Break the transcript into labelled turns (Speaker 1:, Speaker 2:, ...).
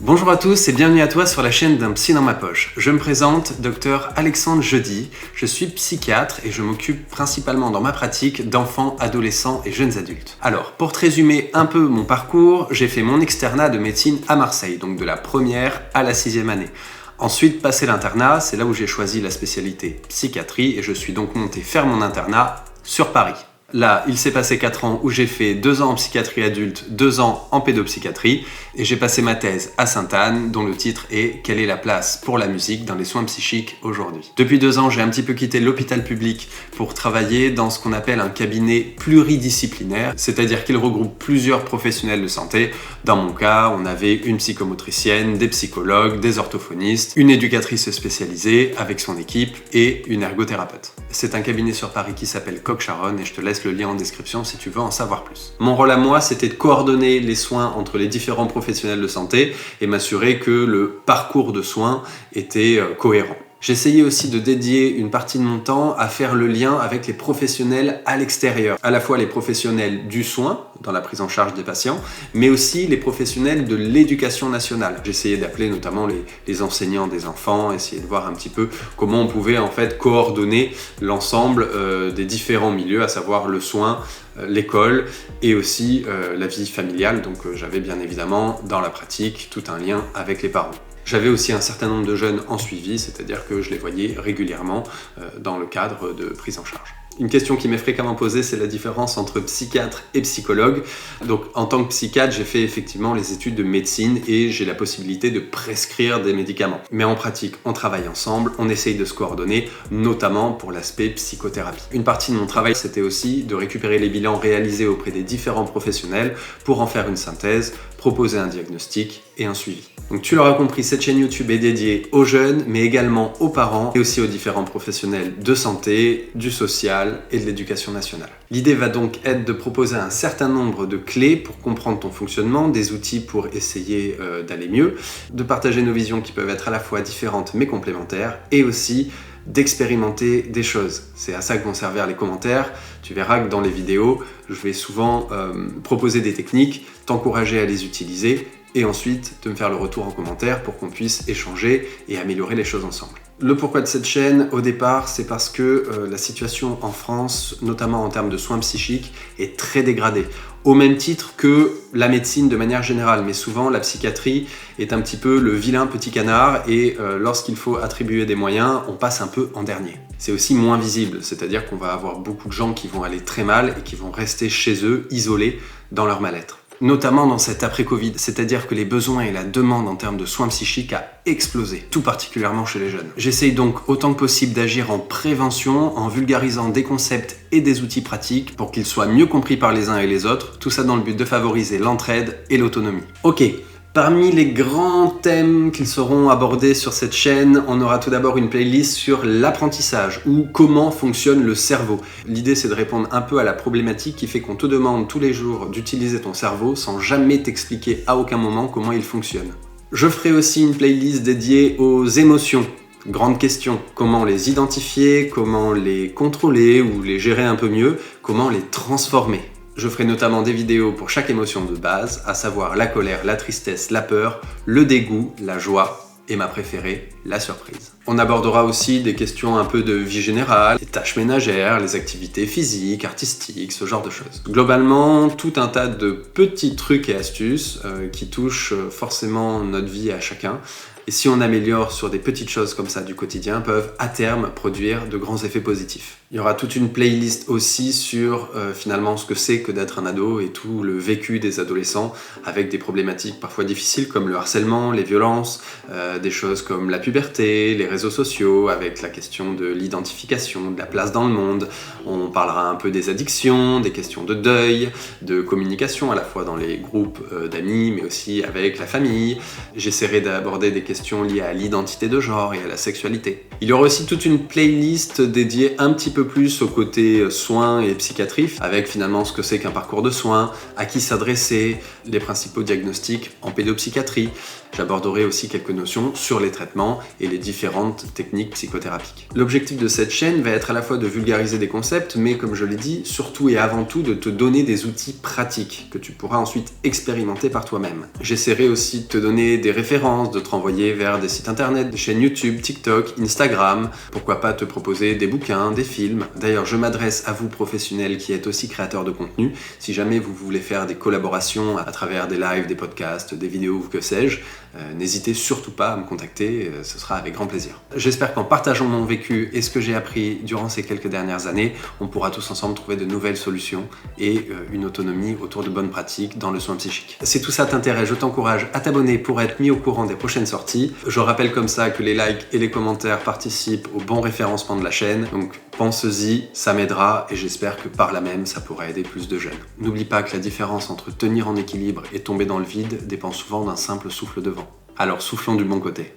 Speaker 1: Bonjour à tous et bienvenue à toi sur la chaîne d'un psy dans ma poche. Je me présente, Dr Alexandre Jeudi, je suis psychiatre et je m'occupe principalement dans ma pratique d'enfants, adolescents et jeunes adultes. Alors, pour te résumer un peu mon parcours, j'ai fait mon externat de médecine à Marseille, donc de la première à la 6e année. Ensuite, passé l'internat, c'est là où j'ai choisi la spécialité psychiatrie et je suis donc monté faire mon internat sur Paris. Là, il s'est passé 4 ans où j'ai fait 2 ans en psychiatrie adulte, 2 ans en pédopsychiatrie et j'ai passé ma thèse à Sainte-Anne dont le titre est « Quelle est la place pour la musique dans les soins psychiques aujourd'hui ?» Depuis 2 ans, j'ai un petit peu quitté l'hôpital public pour travailler dans ce qu'on appelle un cabinet pluridisciplinaire, c'est-à-dire qu'il regroupe plusieurs professionnels de santé. Dans mon cas, on avait une psychomotricienne, des psychologues, des orthophonistes, une éducatrice spécialisée avec son équipe et une ergothérapeute. C'est un cabinet sur Paris qui s'appelle Coq-Charonne et je te laisse le lien en description si tu veux en savoir plus. Mon rôle à moi, c'était de coordonner les soins entre les différents professionnels de santé et m'assurer que le parcours de soins était cohérent. J'essayais aussi de dédier une partie de mon temps à faire le lien avec les professionnels à l'extérieur, à la fois les professionnels du soin, dans la prise en charge des patients, mais aussi les professionnels de l'éducation nationale. J'essayais d'appeler notamment les enseignants des enfants, essayer de voir un petit peu comment on pouvait en fait coordonner l'ensemble des différents milieux, à savoir le soin, l'école et aussi la vie familiale. Donc j'avais bien évidemment dans la pratique tout un lien avec les parents. J'avais aussi un certain nombre de jeunes en suivi, c'est-à-dire que je les voyais régulièrement dans le cadre de prise en charge. Une question qui m'est fréquemment posée, c'est la différence entre psychiatre et psychologue. Donc en tant que psychiatre, j'ai fait effectivement les études de médecine et j'ai la possibilité de prescrire des médicaments. Mais en pratique, on travaille ensemble, on essaye de se coordonner, notamment pour l'aspect psychothérapie. Une partie de mon travail, c'était aussi de récupérer les bilans réalisés auprès des différents professionnels pour en faire une synthèse, proposer un diagnostic et un suivi. Donc tu l'auras compris, cette chaîne YouTube est dédiée aux jeunes, mais également aux parents et aussi aux différents professionnels de santé, du social et de l'éducation nationale. L'idée va donc être de proposer un certain nombre de clés pour comprendre ton fonctionnement, des outils pour essayer d'aller mieux, de partager nos visions qui peuvent être à la fois différentes mais complémentaires et aussi d'expérimenter des choses. C'est à ça que vont servir les commentaires. Tu verras que dans les vidéos, je vais souvent proposer des techniques, t'encourager à les utiliser et ensuite de me faire le retour en commentaire pour qu'on puisse échanger et améliorer les choses ensemble. Le pourquoi de cette chaîne, au départ, c'est parce que la situation en France, notamment en termes de soins psychiques, est très dégradée. Au même titre que la médecine de manière générale, mais souvent la psychiatrie est un petit peu le vilain petit canard et lorsqu'il faut attribuer des moyens, on passe un peu en dernier. C'est aussi moins visible, c'est-à-dire qu'on va avoir beaucoup de gens qui vont aller très mal et qui vont rester chez eux, isolés dans leur mal-être. Notamment dans cet après-Covid, c'est-à-dire que les besoins et la demande en termes de soins psychiques a explosé, tout particulièrement chez les jeunes. J'essaye donc autant que possible d'agir en prévention, en vulgarisant des concepts et des outils pratiques pour qu'ils soient mieux compris par les uns et les autres, tout ça dans le but de favoriser l'entraide et l'autonomie. Ok. Parmi les grands thèmes qui seront abordés sur cette chaîne, on aura tout d'abord une playlist sur l'apprentissage ou comment fonctionne le cerveau. L'idée, c'est de répondre un peu à la problématique qui fait qu'on te demande tous les jours d'utiliser ton cerveau sans jamais t'expliquer à aucun moment comment il fonctionne. Je ferai aussi une playlist dédiée aux émotions. Grande question, comment les identifier, comment les contrôler ou les gérer un peu mieux, comment les transformer. Je ferai notamment des vidéos pour chaque émotion de base, à savoir la colère, la tristesse, la peur, le dégoût, la joie et ma préférée, la surprise. On abordera aussi des questions un peu de vie générale, les tâches ménagères, les activités physiques, artistiques, ce genre de choses. Globalement, tout un tas de petits trucs et astuces qui touchent forcément notre vie à chacun. Et si on améliore sur des petites choses comme ça du quotidien, peuvent à terme produire de grands effets positifs. Il y aura toute une playlist aussi sur finalement ce que c'est que d'être un ado et tout le vécu des adolescents avec des problématiques parfois difficiles comme le harcèlement, les violences, des choses comme la puberté, les réseaux sociaux avec la question de l'identification, de la place dans le monde. On parlera un peu des addictions, des questions de deuil, de communication à la fois dans les groupes d'amis mais aussi avec la famille. J'essaierai d'aborder des questions questions liées à l'identité de genre et à la sexualité. Il y aura aussi toute une playlist dédiée un petit peu plus au côté soins et psychiatrie, avec finalement ce que c'est qu'un parcours de soins, à qui s'adresser, les principaux diagnostics en pédopsychiatrie. J'aborderai aussi quelques notions sur les traitements et les différentes techniques psychothérapiques. L'objectif de cette chaîne va être à la fois de vulgariser des concepts, mais comme je l'ai dit, surtout et avant tout de te donner des outils pratiques que tu pourras ensuite expérimenter par toi-même. J'essaierai aussi de te donner des références, de te renvoyer vers des sites internet, des chaînes YouTube, TikTok, Instagram, pourquoi pas te proposer des bouquins, des films. D'ailleurs, je m'adresse à vous professionnels qui êtes aussi créateurs de contenu. Si jamais vous voulez faire des collaborations à travers des lives, des podcasts, des vidéos ou que sais-je, n'hésitez surtout pas à me contacter, ce sera avec grand plaisir. J'espère qu'en partageant mon vécu et ce que j'ai appris durant ces quelques dernières années, on pourra tous ensemble trouver de nouvelles solutions et une autonomie autour de bonnes pratiques dans le soin psychique. Si tout ça t'intéresse, je t'encourage à t'abonner pour être mis au courant des prochaines sorties. Je rappelle comme ça que les likes et les commentaires participent au bon référencement de la chaîne, donc pense-y, ça m'aidera et j'espère que par là même ça pourra aider plus de jeunes. N'oublie pas que la différence entre tenir en équilibre et tomber dans le vide dépend souvent d'un simple souffle de vent. Alors soufflons du bon côté.